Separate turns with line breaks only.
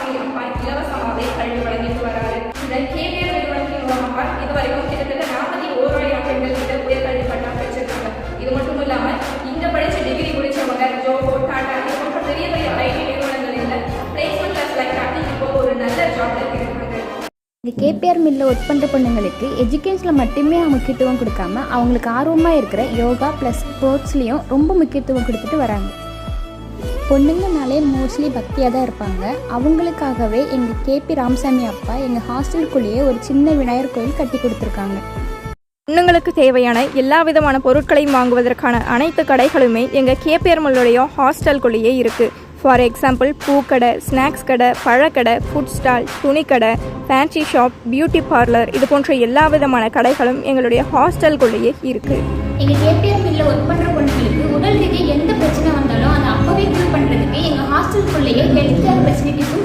ராமசாமி அப்பா இலவசமாகவே கல்வி வழங்கிட்டு வராரு. இந்த கேபிஆர் நிறுவனத்தின் மூலமாக இதுவரைக்கும் கிட்டத்தட்ட 41,000 பெண்கள் கிட்ட உயர்கல்வி பட்டம் பெற்றிருக்காங்க. இது மட்டும் இல்லாம இங்க படிச்ச டிகிரி முடிச்சவங்க ஜோஹோ, டாடா இது போன்ற பெரிய பெரிய ஐடி நிறுவனங்களில் பிளேஸ்மெண்ட் செலக்ட் ஆகி இப்போ ஒரு நல்ல ஜாப்ல இருக்காங்க.
இந்த கேபிஆர் மில்லில் ஒர்க் பண்ணுற பொண்ணுங்களுக்கு எஜுகேஷனில் மட்டுமே முக்கியத்துவம் கொடுக்காம அவங்களுக்கு ஆர்வமாக இருக்கிற யோகா ப்ளஸ் ஸ்போர்ட்ஸ்லேயும் ரொம்ப முக்கியத்துவம் கொடுத்துட்டு வராங்க. பொண்ணுங்கனாலே மோஸ்ட்லி பக்தியாக தான் இருப்பாங்க. அவங்களுக்காகவே எங்கள் கேபி ராமசாமி அப்பா எங்கள் ஹாஸ்டலுக்குள்ளேயே ஒரு சின்ன விநாயகர் கோயில் கட்டி கொடுத்துருக்காங்க.
பொண்ணுங்களுக்கு தேவையான எல்லா விதமான பொருட்களையும் வாங்குவதற்கான அனைத்து கடைகளுமே எங்கள் கேபிஆர் மில்லுடைய ஹாஸ்டலுக்குள்ளேயே இருக்குது. ஃபார் எக்ஸாம்பிள் பூக்கடை, ஸ்நாக்ஸ் கடை, பழக்கடை, ஃபுட் ஸ்டால், துணிக்கடை, ஃபேன்சி ஷாப், பியூட்டி பார்லர் இது போன்ற எல்லா விதமான கடைகளும் எங்களுடைய ஹாஸ்டலுக்குள்ளேயே இருக்குது.
எங்கள் கேபிஆர் மில்லில் ஒர்க் பண்ணுற பொண்ணுங்களுக்கு உடல் ரீதியாக எந்த பிரச்சனை வந்தாலும் அதை அப்போவே ஃபீல் பண்ணுறதுக்கு எங்கள் ஹாஸ்டலுக்குள்ளேயே ஹெல்த் கேர் ஃபெசிலிட்டிஸும்